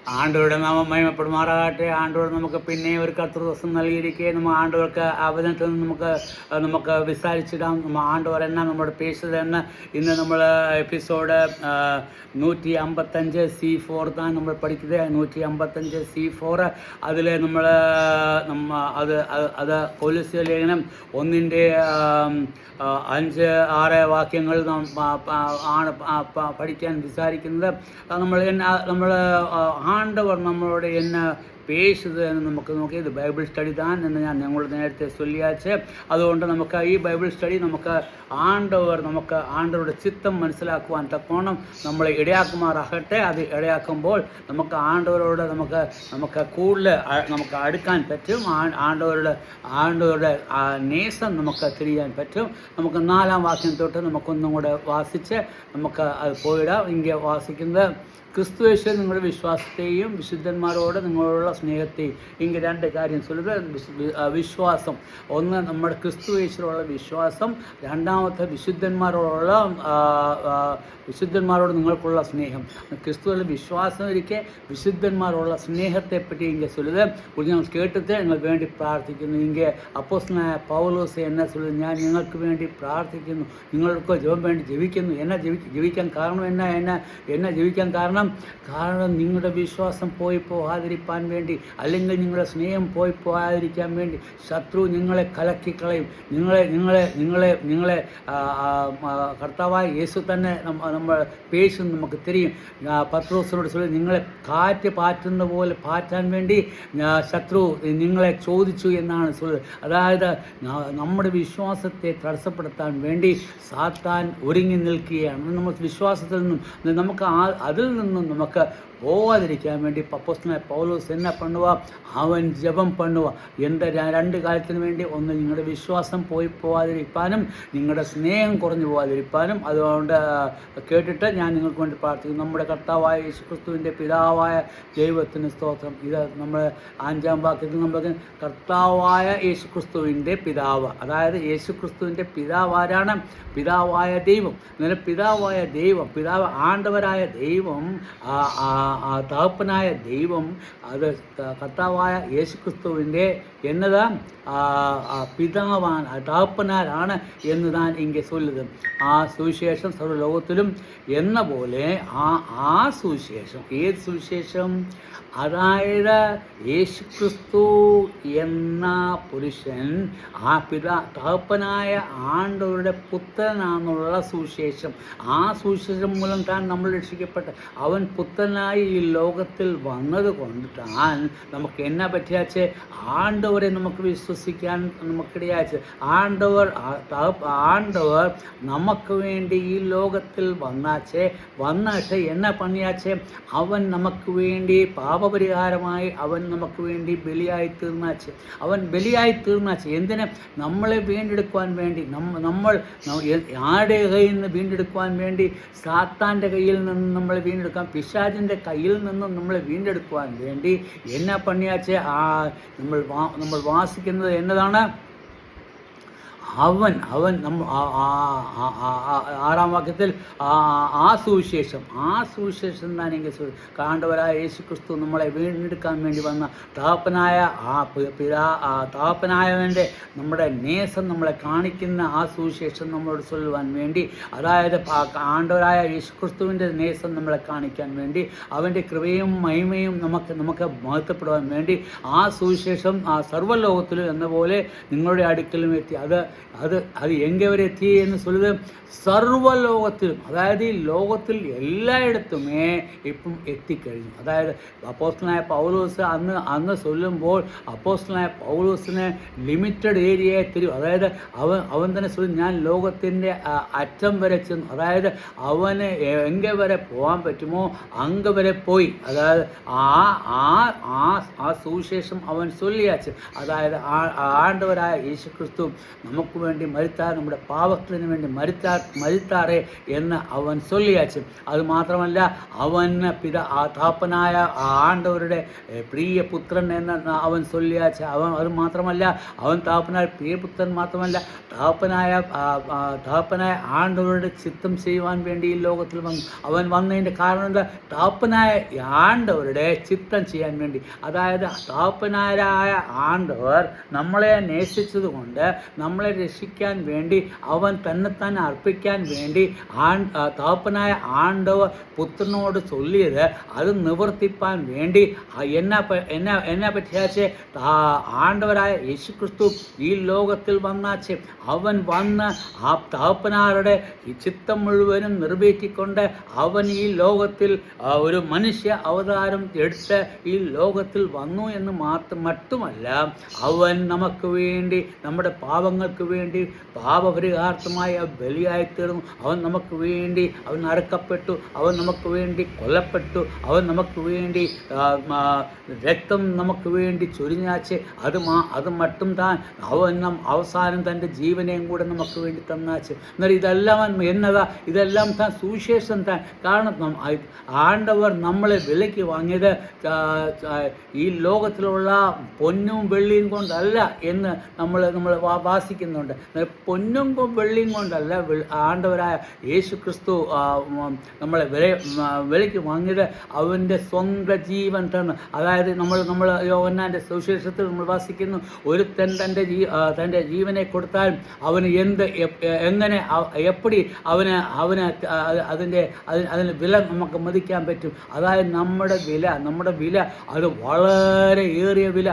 ആണ്ടവരുടെ നാമം മഹിമപ്പെടുമാറാകട്ടെ. ആണ്ടവർ നമുക്ക് പിന്നെ ഒരു കർത്തൃ ദിവസം നൽകിയിരിക്കെ നമ്മൾ ആണ്ടവർക്ക് അവതരണത്തിൽ നിന്ന് നമുക്ക് വിസാരിച്ചിടാം. നമ്മൾ ആണ്ടവർ എന്ന നമ്മുടെ പേശത് എന്ന ഇന്ന് നമ്മൾ എപ്പിസോഡ് 155 C4 தான் നമ്മൾ പഠിക്കുന്നത്. 155 C4 അതിൽ നമ്മൾ അത് കൊലോസ്യ ലേഖനം 1:5-6 വാക്യങ്ങൾ ആണ് പഠിക്കാൻ വിസാരിക്കുന്നത്. നമ്മൾ ஆண்டவர் நம்மளோட என்ன பேசுது നമുക്ക് നോക്കി. ഇത് ബൈബിൾ സ്റ്റഡി താൻ എന്ന് ഞാൻ ഞങ്ങൾ നേരത്തെ ചൊല്ലിയാച്ച്. അതുകൊണ്ട് നമുക്ക് ഈ ബൈബിൾ സ്റ്റഡി നമുക്ക് ആണ്ടവരുടെ ചിത്തം മനസ്സിലാക്കുവാൻ തക്കോണം നമ്മളെ ഇടയാക്കുമാറാകട്ടെ. അത് ഇടയാക്കുമ്പോൾ നമുക്ക് ആണ്ടവരോട് നമുക്ക് കൂടുതൽ നമുക്ക് അടുക്കാൻ പറ്റും. ആണ്ടവരുടെ നേസം നമുക്ക് തിരിയാൻ പറ്റും. നമുക്ക് 4-ാം വാക്യം തൊട്ട് നമുക്കൊന്നും കൂടെ വാസിച്ച് നമുക്ക് അത് പോയിടാം. ഇങ്ങനെ വാസിക്കുന്നത് ക്രിസ്തുവേശ്വരൻ നിങ്ങളുടെ വിശ്വാസത്തെയും വിശുദ്ധന്മാരോട് നിങ്ങളുള്ള സ്നേഹത്തെയും ഇങ്ങനെ 2 കാര്യം ചൊല്ലുക. വിശ്വാസം, ഒന്ന് നമ്മുടെ ക്രിസ്തുവേശ്വരുള്ള വിശ്വാസം, രണ്ടാമത്തെ വിശുദ്ധന്മാരോട് നിങ്ങൾക്കുള്ള സ്നേഹം. ക്രിസ്തുവിലുള്ള വിശ്വാസം ഇരിക്കെ വിശുദ്ധന്മാരുള്ള സ്നേഹത്തെപ്പറ്റി ഇങ്ങനെ ചൊല്ലുക. ഞങ്ങൾ കേട്ടിട്ട് നിങ്ങൾ വേണ്ടി പ്രാർത്ഥിക്കുന്നു. ഇങ്ങനെ അപ്പോസ്തലനായ പൗലോസ് എന്നെ ചൊല്ലുക, ഞാൻ നിങ്ങൾക്ക് വേണ്ടി പ്രാർത്ഥിക്കുന്നു, നിങ്ങൾക്ക് ജപം വേണ്ടി ജപിക്കുന്നു. എന്നെ ജപിക്കാൻ കാരണം എന്നെ ജപിക്കാൻ കാരണം നിങ്ങളുടെ വിശ്വാസം പോയി പോകാതിരിക്കാൻ വേണ്ടി, അല്ലെങ്കിൽ നിങ്ങളുടെ സ്നേഹം പോയി പോകാതിരിക്കാൻ വേണ്ടി ശത്രു നിങ്ങളെ കലക്കിക്കളയും. നിങ്ങളെ കർത്താവായ യേശു തന്നെ നമ്മൾ പേശും നമുക്ക് തിരിയും. പത്രോസിനോട് ചൊല്ലി, നിങ്ങളെ കാറ്റ് പാറ്റുന്ന പോലെ പാറ്റാൻ വേണ്ടി ശത്രു നിങ്ങളെ ചോദിച്ചു എന്നാണ് ചൊല്ലുന്നത്. അതായത് നമ്മുടെ വിശ്വാസത്തെ തടസ്സപ്പെടുത്താൻ വേണ്ടി സാത്താൻ ഒരുങ്ങി നിൽക്കുകയാണ്. നമ്മൾ വിശ്വാസത്തിൽ നിന്നും അതിൽ നിന്നും നമുക്ക് പോവാതിരിക്കാൻ വേണ്ടി അപ്പോസ്തലനായ പൗലോസ് എന്നെ பண்ணுவா, അവൻ ജപം பண்ணுവ. എൻ്റെ 2 കാര്യത്തിന് വേണ്ടി, ഒന്ന് നിങ്ങളുടെ വിശ്വാസം പോയി പോവാതിരിക്കാനും നിങ്ങളുടെ സ്നേഹം കുറഞ്ഞു പോകാതിരിക്കാനും. അതുകൊണ്ട് കേട്ടിട്ട് ഞാൻ നിങ്ങൾക്ക് വേണ്ടി പ്രാർത്ഥിക്കുന്നു. നമ്മുടെ കർത്താവായ യേശുക്രിസ്തുവിൻ്റെ പിതാവായ ദൈവത്തിന് സ്തോത്രം. ഇത് നമ്മൾ 5-ാം വാക്യത്തിൽ നമ്മൾ കർത്താവായ യേശുക്രിസ്തുവിൻ്റെ പിതാവ്, അതായത് യേശുക്രിസ്തുവിൻ്റെ പിതാവ് ആരാണ്? പിതാവായ ദൈവം. അങ്ങനെ പിതാവായ ദൈവം, പിതാവ് ആണ്ടവരായ ദൈവം, തകപ്പനായ ദൈവം, അത് കർത്താവായ യേശുക്രിസ്തുവിൻ്റെ എന്നതാ പിതാവാൻ തകപ്പനാരാണ് എന്ന് താൻ ഇങ്ങനെ ചൊല്ലുന്നത്. ആ സുവിശേഷം സർവ്വലോകത്തിലും എന്ന പോലെ ആ സുവിശേഷം, ഏത് സുവിശേഷം? അതായത് യേശുക്രിസ്തു എന്ന പുരുഷൻ തകപ്പനായ ആണ്ടവരുടെ പുത്രനാണെന്നുള്ള സുവിശേഷം. ആ സുവിശേഷം മൂലം താൻ നമ്മൾ രക്ഷിക്കപ്പെട്ട അവൻ പുത്രനായി ഈ ലോകത്തിൽ വന്നത് കൊണ്ട് താൻ നമുക്ക് എന്നാ പറ്റിയാച്ച്? ആണ്ടവരെ നമുക്ക് വിശ്വസിക്കാൻ നമുക്കിടയാച്ച്. ആണ്ടവർ നമുക്ക് വേണ്ടി ഈ ലോകത്തിൽ വന്നിട്ട് എന്നാ പണിയാച്ചേ? അവൻ നമുക്ക് വേണ്ടി പാപപരിഹാരമായി അവൻ നമുക്ക് വേണ്ടി ബലിയായി തീർന്നാച്ച്. എന്തിന്? നമ്മളെ വീണ്ടെടുക്കുവാൻ വേണ്ടി. നമ്മൾ ആരുടെ കയ്യിൽ നിന്ന് വീണ്ടെടുക്കുവാൻ വേണ്ടി? സാത്താൻ്റെ കയ്യിൽ നിന്ന് നമ്മളെ വീണ്ടെടുക്കാൻ, പിശാചിൻ്റെ കയ്യിൽ നിന്നും നമ്മളെ വീണ്ടെടുക്കുവാൻ വേണ്ടി എന്നാ പണിയാച്ച്? നമ്മൾ വാസിക്കുന്നത് എന്നതാണ്? അവൻ 6-ാം വാക്യത്തിൽ ആ സുവിശേഷം താനെങ്കിൽ കാണ്ടവരായ യേശുക്രിസ്തു നമ്മളെ വീണ്ടെടുക്കാൻ വേണ്ടി വന്ന തകപ്പനായവൻ്റെ നമ്മുടെ നേസം നമ്മളെ കാണിക്കുന്ന ആ സുവിശേഷം നമ്മളോട് ചൊല്ലുവാൻ വേണ്ടി, അതായത് ആണ്ടവരായ യേശുക്രിസ്തുവിൻ്റെ നേസം നമ്മളെ കാണിക്കാൻ വേണ്ടി, അവൻ്റെ കൃപയും മഹിമയും നമുക്ക് മഹത്വപ്പെടുവാൻ വേണ്ടി ആ സുവിശേഷം സർവ്വലോകത്തിലും എന്ന പോലെ നിങ്ങളുടെ അടുക്കലും എത്തി. അത് എங்கே വരെ എത്തി എന്ന് ചൊല്ലുന്നത്? സർവ്വലോകത്തിലും, അതായത് ഈ ലോകത്തിൽ എല്ലായിടത്തുമേ ഇപ്പം എത്തിക്കഴിഞ്ഞു. അതായത് അപ്പോസ്തലനായ പൗലോസ് അന്ന് ചൊല്ലുമ്പോൾ അപ്പോസ്തലനായ പൗലോസിന് ലിമിറ്റഡ് ഏരിയയെ തരും. അതായത് അവൻ തന്നെ ചൊല്ലും, ഞാൻ ലോകത്തിൻ്റെ അറ്റം വരെ ചെന്നു. അതായത് അവന് എங்கே വരെ പോകാൻ പറ്റുമോ അങ്ങ് വരെ പോയി. അതായത് ആ സുവിശേഷം അവൻ ചൊല്ലിയാച്ച്. അതായത് ആണ്ടവരായ യേശുക്രിസ്തു നമുക്ക് நமக்கு வேண்டி மரித்தார், நம்முடைய பாவத்திற்கு வேண்டி மரித்தாரே എന്ന് അവൻ ചൊല്ലിയാച്ചു. അത് മാത്രമല്ല, അവൻ താപ്പനായ ആണ്ടവരുടെ പ്രിയപുത്രൻ എന്ന് അവൻ ചൊല്ലിയാച്ചു. അത് മാത്രമല്ല, അവൻ താപ്പനായ പ്രിയപുത്രൻ മാത്രമല്ല, താപ്പനായ ആണ്ടവരുടെ ചിത്തം ചെയ്യുവാൻ വേണ്ടി ഈ ലോകത്തിൽ വന്നു. അവൻ വന്നതിൻ്റെ കാരണം എന്താ? താപ്പനായ ആണ്ടവരുടെ ചിത്തം ചെയ്യാൻ വേണ്ടി. അതായത് താപ്പനായ ആണ്ടവർ നമ്മളെ നേസിച്ചതുകൊണ്ട് നമ്മളെ രക്ഷിക്കാൻ വേണ്ടി അവൻ തന്നെത്താൻ അർപ്പിക്കാൻ വേണ്ടി താപ്പനായ ആണ്ടവർ പുത്രനോട് ചൊല്ലിയത് അത് നിവർത്തിപ്പാൻ വേണ്ടി എന്നെ പറ്റിയാച്ച് ആണ്ടവരായ യേശുക്രിസ്തു ഈ ലോകത്തിൽ വന്നാച്ച്. അവൻ വന്ന് ആ തകപ്പനാരുടെ ഈ ചിത്തം മുഴുവനും നിറവേറ്റിക്കൊണ്ട് അവൻ ഈ ലോകത്തിൽ ഒരു മനുഷ്യ അവതാരം എടുത്ത് ഈ ലോകത്തിൽ വന്നു എന്ന് മറ്റുമല്ല, അവൻ നമുക്ക് വേണ്ടി, നമ്മുടെ പാപങ്ങൾക്ക് വേണ്ടി പാപപരിഹാർത്ഥമായ ബലിയായി തീർന്നു. അവൻ നമുക്ക് വേണ്ടി അവൻ അറുക്കപ്പെട്ടു, അവൻ നമുക്ക് വേണ്ടി കൊല്ലപ്പെട്ടു, അവൻ നമുക്ക് വേണ്ടി രക്തം നമുക്ക് വേണ്ടി ചൊരിഞ്ഞാച്ച്. അത് മറ്റും താൻ അവൻ അവസാനം തൻ്റെ ജീവനെയും കൂടെ നമുക്ക് വേണ്ടി തന്നാച്ച്. എന്നാൽ ഇതെല്ലാം എന്നതാ? ഇതെല്ലാം താൻ സുവിശേഷം താൻ. കാരണം ആണ്ടവർ നമ്മളെ വിലയ്ക്ക് വാങ്ങിയത് ഈ ലോകത്തിലുള്ള പൊന്നും വെള്ളിയും കൊണ്ടല്ല എന്ന് നമ്മൾ വാസിക്കുന്നുണ്ട്. പൊന്നും വെള്ളിയും കൊണ്ടല്ല ആണ്ടവരായ യേശു ക്രിസ്തു നമ്മളെ വിലയ്ക്ക് വാങ്ങിയത് അവൻ്റെ സ്വന്തം ജീവൻ തന്ന്. അതായത് നമ്മൾ യോഹന്നാൻ്റെ സുവിശേഷത്തിൽ നമ്മൾ വാസിക്കുന്നു, ഒരുത്തൻ തൻ്റെ ജീവനെ കൊടുത്താൽ അവന് എങ്ങനെ എപ്പടി അവന് അതിൻ്റെ വില നമുക്ക് മതിക്കാൻ പറ്റും. അതായത് നമ്മുടെ വില അത് വളരെ ഏറിയ വില.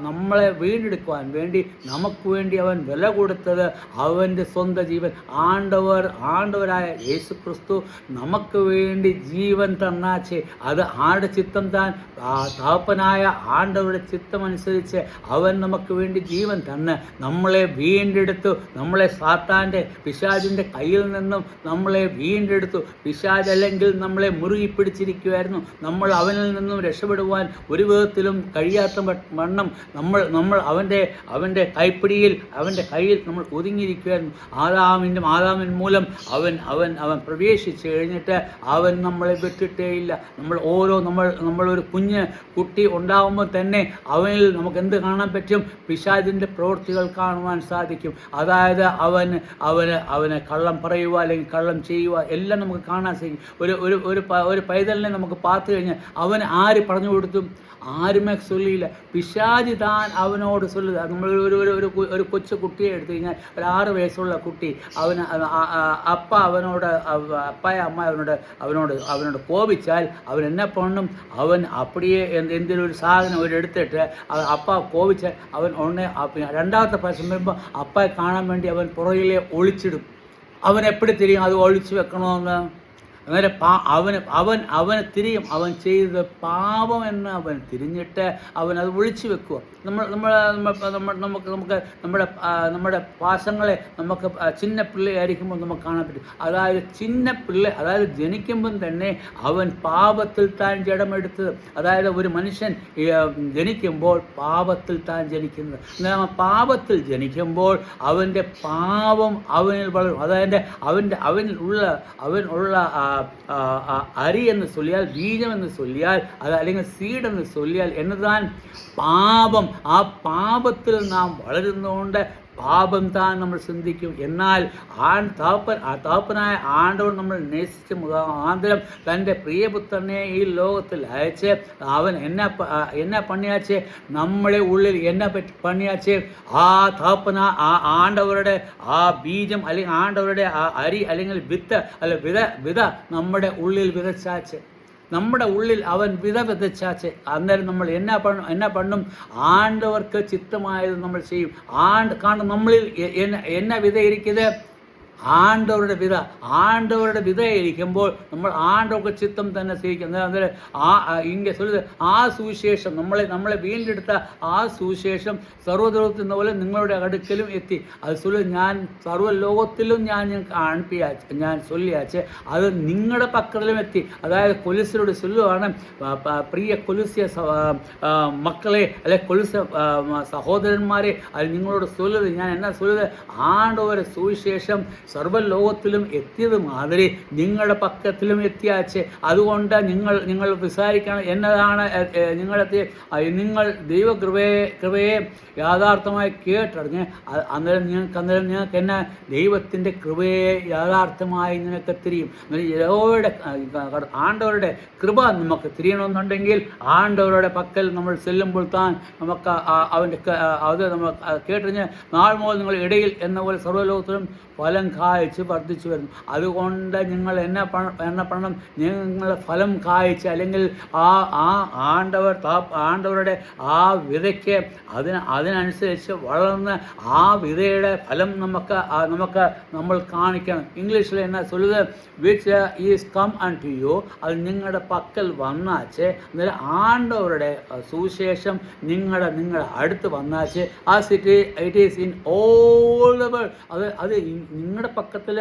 നമ്മളെ വീണ്ടെടുക്കുവാൻ വേണ്ടി നമുക്ക് വേണ്ടി അവൻ വില കൊടുത്തത് അവൻ്റെ സ്വന്തം ജീവൻ. ആണ്ടവരായ യേശു ക്രിസ്തു നമുക്ക് വേണ്ടി ജീവൻ തന്നാച്ചേ. അത് ആരുടെ ചിത്തം താൻ? താപ്പനായ ആണ്ടവരുടെ ചിത്തം അനുസരിച്ച് അവൻ നമുക്ക് വേണ്ടി ജീവൻ തന്ന് നമ്മളെ വീണ്ടെടുത്തു. നമ്മളെ സാത്താൻ്റെ പിശാചിൻ്റെ കയ്യിൽ നിന്നും നമ്മളെ വീണ്ടെടുത്തു. പിശാച് അല്ലെങ്കിൽ നമ്മളെ മുറുകി പിടിച്ചിരിക്കുമായിരുന്നു. നമ്മൾ അവനിൽ നിന്നും രക്ഷപ്പെടുവാൻ ഒരു വിധത്തിലും കഴിയാത്ത വണ്ണം നമ്മൾ അവൻ്റെ കൈപ്പിടിയിൽ, അവൻ്റെ കയ്യിൽ നമ്മൾ ഒതുങ്ങിയിരിക്കുമായിരുന്നു. ആദാമിൻ മൂലം അവൻ പ്രവേശിച്ച് കഴിഞ്ഞിട്ട് അവൻ നമ്മളെ വിട്ടിട്ടേയില്ല. നമ്മളൊരു കുഞ്ഞ് കുട്ടി ഉണ്ടാകുമ്പോൾ തന്നെ അവനിൽ നമുക്ക് എന്ത് കാണാൻ പറ്റും? പിശാചിൻ്റെ പ്രവൃത്തികൾ കാണുവാൻ സാധിക്കും. അതായത് അവന് കള്ളം പറയുക അല്ലെങ്കിൽ കള്ളം ചെയ്യുക എല്ലാം നമുക്ക് കാണാൻ സാധിക്കും. ഒരു പൈതലിനെ നമുക്ക് പാത്തു കഴിഞ്ഞാൽ അവൻ ആര് പറഞ്ഞു കൊടുത്തു? ആരുമേ ചൊല്ലിയില്ല. പിശാചി താൻ അവനോട് ചൊല്ലുക. നമ്മൾ ഒരു കൊച്ചു കുട്ടിയെ എടുത്തു കഴിഞ്ഞാൽ, ഒരു 6 വയസ്സുള്ള കുട്ടി, അപ്പായ അമ്മ അവനോട് കോപിച്ചാൽ അവൻ എന്നെ പണും? അവൻ അപ്പടിയെ എന്തെങ്കിലും ഒരു സാധനം എടുത്തിട്ട് അപ്പ കോപിച്ചാൽ അവൻ രണ്ടാമത്തെ പ്രാവശ്യം വരുമ്പോൾ അപ്പയെ കാണാൻ വേണ്ടി അവൻ പുറകിലെ ഒളിച്ചിടും. അവൻ എപ്പോഴും തിരിയും അത് ഒളിച്ചു വെക്കണമെന്ന്. അങ്ങനെ അവന് തിരിയും. അവൻ ചെയ്തത് പാപം എന്ന് അവൻ തിരിഞ്ഞിട്ട് അവൻ അത് ഒളിച്ചു വെക്കുക. നമ്മുടെ പാശങ്ങളെ നമുക്ക് ചിന്ന പിള്ളയായിരിക്കുമ്പോൾ നമുക്ക് കാണാൻ പറ്റും. അതായത് ജനിക്കുമ്പം തന്നെ അവൻ പാപത്തിൽ താൻ ജഡമെടുത്തത്. അതായത് ഒരു മനുഷ്യൻ ജനിക്കുമ്പോൾ പാപത്തിൽ താൻ ജനിക്കുന്നത്. പാപത്തിൽ ജനിക്കുമ്പോൾ അവൻ്റെ പാപം അവനിൽ വളരും. അതായത് അവനുള്ള അരി എന്ന് ചൊല്ലിയാൽ, ബീജം എന്ന് ചൊല്ലിയാൽ, അല്ലെങ്കിൽ സീഡ് എന്ന് ചൊല്ലിയാൽ എന്നതാൻ പാപം. ആ പാപത്തിൽ നാം വളരുന്നതുകൊണ്ട് പാപം താൻ നമ്മൾ ചിന്തിക്കും. എന്നാൽ താപ്പനായ ആണ്ടവർ നമ്മൾ നേസിച്ച മുഖാന്തരം തൻ്റെ പ്രിയപുത്രനെ ഈ ലോകത്തിൽ അയച്ച് അവൻ എന്നെ പണിയാച്ചേ, നമ്മുടെ ഉള്ളിൽ എന്നെ പണിയാച്ചേ. ആണ്ടവരുടെ ആ ബീജം അല്ലെങ്കിൽ ആണ്ടവരുടെ ആ അരി അല്ലെങ്കിൽ വിത നമ്മുടെ ഉള്ളിൽ വിതച്ചാച്ച്. നമ്മുടെ ഉള്ളിൽ അവൻ വിതച്ചാച്ച്. അന്നേരം നമ്മൾ എന്നാ പണ്ണും? ആണ്ടവർക്ക് ചിത്തമായത് നമ്മൾ ചെയ്യും. കാരണം നമ്മളിൽ എന്നാ വിതയിരിക്കുന്നത്? ആണ്ടവരുടെ ആണ്ടവരുടെ വിതയായിരിക്കുമ്പോൾ നമ്മൾ ആണ്ടവർക്ക് ചിത്തം തന്നെ സ്വീകരിക്കുന്നത്. അന്നേരം ഇങ്ങനെ சொல்லுது ആ സുവിശേഷം നമ്മളെ വീണ്ടെടുത്ത ആ സുവിശേഷം സർവ്വലോകത്തിൽ പോലെ നിങ്ങളുടെ അടുക്കലും എത്തി. അത് சொல்லுது ഞാൻ സർവ്വലോകത്തിലും ഞാൻ சொல்லியாச்சு, അത് നിങ്ങളുടെ പക്കത്തിലും എത്തി. അതായത് കൊലുസിനോട് சொல்லுவாണ്, പ്രിയ കൊലുസിയ മക്കളെ അല്ലെ കൊലുസ സഹോദരന്മാരെ, അത് നിങ്ങളോട് சொல்லுது. ഞാൻ എന്നാ சொல்லுது, ആണ്ടവരെ സുവിശേഷം സർവ്വലോകത്തിലും എത്തിയത് മാതിരി നിങ്ങളുടെ പക്കത്തിലും എത്തിയാച്ച്. അതുകൊണ്ട് നിങ്ങൾ വിചാരിക്കണം എന്നതാണ് നിങ്ങൾ ദൈവകൃപയെ യാഥാർത്ഥമായി കേട്ടറിഞ്ഞ് അന്നേരം നിങ്ങൾക്ക് എന്നാ ദൈവത്തിൻ്റെ കൃപയെ യാഥാർത്ഥമായി നിനക്ക് തിരിയും. ആണ്ടവരുടെ കൃപ നമുക്ക് തിരിയണമെന്നുണ്ടെങ്കിൽ ആണ്ടവരുടെ പക്കൽ നമ്മൾ ചെല്ലുമ്പോൾ താൻ നമുക്ക് അത് നമ്മൾ കേട്ടറിഞ്ഞ് നാൾ മുതൽ നിങ്ങൾ ഇടയിൽ എന്ന പോലെ സർവ്വലോകത്തിലും ഫലം കായ്ച്ച് വർദ്ധിച്ചു വരുന്നു. അതുകൊണ്ട് നിങ്ങൾ എന്നെ പണം നിങ്ങൾ ഫലം കായ്ച്ച് അല്ലെങ്കിൽ ആണ്ടവരുടെ ആ വിതയ്ക്ക് അതിനനുസരിച്ച് വളർന്ന് ആ വിതയുടെ ഫലം നമ്മൾ കാണിക്കണം. ഇംഗ്ലീഷിൽ എന്നാ சொல்லுது, which is come unto you, അത് നിങ്ങളുടെ പക്കൽ വന്നാച്ച്. അന്നേരം ആണ്ടവരുടെ സുവിശേഷം നിങ്ങളുടെ അടുത്ത് വന്നാച്ച്. It is in all the world. അത് നിങ്ങളുടെ പക്കത്തിൽ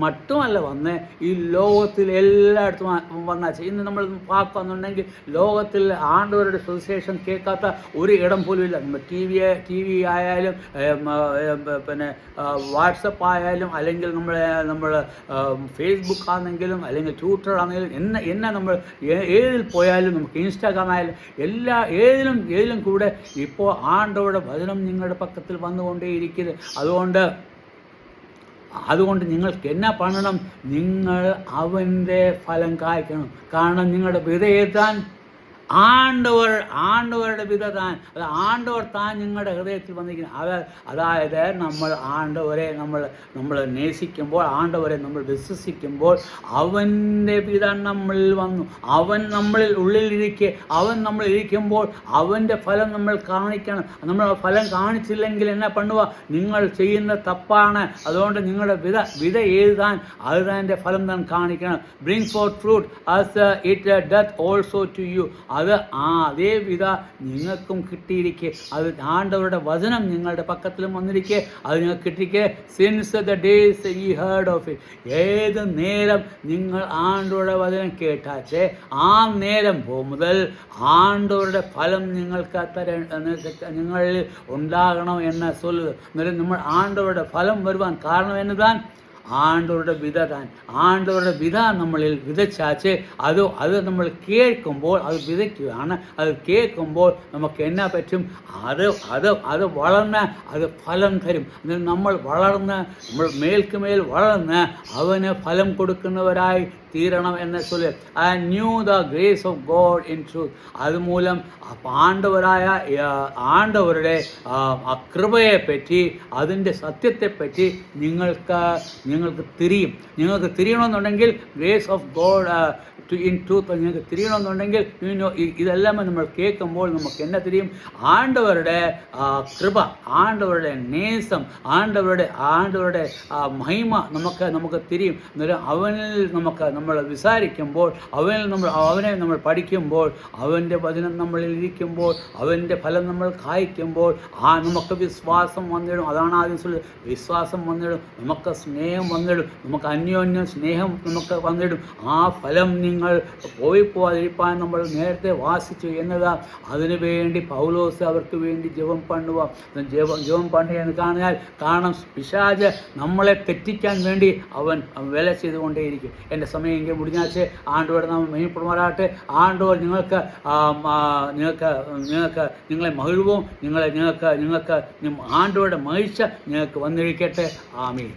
മറ്റുമല്ല വന്ന് ഈ ലോകത്തിൽ എല്ലായിടത്തും വന്നാച്ച്. ഇന്ന് നമ്മൾ பார்க்கணுണ്ടെങ്കിൽ ലോകത്തിൽ ആണ്ടവരുടെ സുവിശേഷം കേൾക്കാത്ത ഒരു ഇടം പോലും ഇല്ല. നമ്മൾ ടി വി ആയാലും പിന്നെ വാട്സപ്പ് ആയാലും അല്ലെങ്കിൽ നമ്മൾ ഫേസ്ബുക്ക് ആണെങ്കിലും അല്ലെങ്കിൽ ട്വിറ്റർ ആണെങ്കിലും എന്നെ നമ്മൾ ഏതിൽ പോയാലും നമുക്ക് ഇൻസ്റ്റാഗ്രാം ആയാലും ഏതിലും കൂടെ ഇപ്പോൾ ആണ്ടവരുടെ വചനം നിങ്ങളുടെ പക്കത്തിൽ വന്നുകൊണ്ടേയിരിക്കുന്നത്. അതുകൊണ്ട് നിങ്ങൾക്ക് എന്നാ പണണം, നിങ്ങൾ അവൻ്റെ ഫലം കായ്ക്കണം. കാരണം നിങ്ങളുടെ വിതയെത്താൻ ആണ്ടവരുടെ വിധ താൻ, അത് ആണ്ടവർ താൻ നിങ്ങളുടെ ഹൃദയത്തിൽ വന്നിരിക്കുന്നത്. അതായത് നമ്മൾ ആണ്ടവരെ നമ്മൾ നേസിക്കുമ്പോൾ, ആണ്ടവരെ നമ്മൾ വിശ്വസിക്കുമ്പോൾ അവൻ്റെ വിധ നമ്മളിൽ വന്നു. അവൻ നമ്മളിൽ ഉള്ളിലിരിക്കെ, അവൻ നമ്മൾ ഇരിക്കുമ്പോൾ അവൻ്റെ ഫലം നമ്മൾ കാണിക്കണം. നമ്മൾ ഫലം കാണിച്ചില്ലെങ്കിൽ എന്നാ പണുക, നിങ്ങൾ ചെയ്യുന്ന തപ്പാണ്. അതുകൊണ്ട് നിങ്ങളുടെ വിധ എഴുതാൻ അത് തന്നെ ഫലം താൻ കാണിക്കണം. Bring forth fruit as it doth also to you. അതേ വിധ നിങ്ങൾക്കും കിട്ടിയിരിക്കെ. അത് ആണ്ടവരുടെ വചനം നിങ്ങളുടെ പക്കത്തിലും വന്നിരിക്കെ, അത് നിങ്ങൾക്ക് കിട്ടിയിരിക്കെ. Since the days you heard of it, ഏത് നേരം നിങ്ങൾ ആണ്ടവരുടെ വചനം കേട്ടാച്ചേ ആ നേരം മുതൽ ആണ്ടവരുടെ ഫലം നിങ്ങളിൽ ഉണ്ടാകണം എന്ന് சொல்லுது. അന്നേരം നമ്മൾ ആണ്ടവരുടെ ഫലം വരുവാൻ കാരണം എന്നതാൻ ആണ്ടവരുടെ വിധ നമ്മളിൽ വിതച്ചാച്ച് അത് നമ്മൾ കേൾക്കുമ്പോൾ അത് വിതയ്ക്കുകയാണ്. അത് കേൾക്കുമ്പോൾ നമുക്ക് എന്നാ പറ്റും, അത് വളർന്ന് അത് ഫലം തരും. നമ്മൾ മേൽക്കുമേൽ വളർന്ന് അവന് ഫലം കൊടുക്കുന്നവരായി തീരണം എന്ന് ചൊല്ലി. I knew the grace of God in truth. അതുമൂലം ആണ്ടവരുടെ കൃപയെപ്പറ്റി, അതിൻ്റെ സത്യത്തെപ്പറ്റി നിങ്ങൾക്ക് തിരിയണമെന്നുണ്ടെങ്കിൽ grace of God in truth നിങ്ങൾക്ക് തിരിയണമെന്നുണ്ടെങ്കിൽ ഇതെല്ലാം നമ്മൾ കേൾക്കുമ്പോൾ നമുക്ക് എന്നെ തിരിയും. ആണ്ടവരുടെ കൃപ, ആണ്ടവരുടെ നേസം, ആണ്ടവരുടെ മഹിമ നമുക്ക് തിരിയും. അന്നേരം അവനിൽ നമ്മൾ വിസാരിക്കുമ്പോൾ, അവനെ നമ്മൾ പഠിക്കുമ്പോൾ, അവൻ്റെ വചനം നമ്മളിൽ ഇരിക്കുമ്പോൾ, അവൻ്റെ ഫലം നമ്മൾ കായ്ക്കുമ്പോൾ നമുക്ക് വിശ്വാസം വന്നിടും. അതാണ് ആദ്യം ചൊല്ലുന്നത്, വിശ്വാസം വന്നിടും, നമുക്ക് സ്നേഹം വന്നിടും, നമുക്ക് അന്യോന്യം സ്നേഹം നമുക്ക് വന്നിടും. ആ ഫലം നിങ്ങൾ പോവാതിരിപ്പാൻ നമ്മൾ നേരത്തെ വാസിച്ചു എന്നതാ. അതിനു വേണ്ടി പൗലോസ് അവർക്ക് വേണ്ടി ജപം പണ്ടുകയെന്ന് കാരണം പിശാച് നമ്മളെ തെറ്റിക്കാൻ വേണ്ടി അവൻ വില ചെയ്തുകൊണ്ടേയിരിക്കും. എൻ്റെ സമയം എങ്കിൽ മുടിഞ്ഞാച്ച് ആണ്ടോടെ നാം മെയിൻപ്പെടുമാറാട്ടെ. ആണ്ടോർ നിങ്ങളെ മഹിഴ്വും നിങ്ങൾക്ക് ആണ്ടോടെ മഹിഴ്ച നിങ്ങൾക്ക് വന്നിരിക്കട്ടെ. ആമീൻ.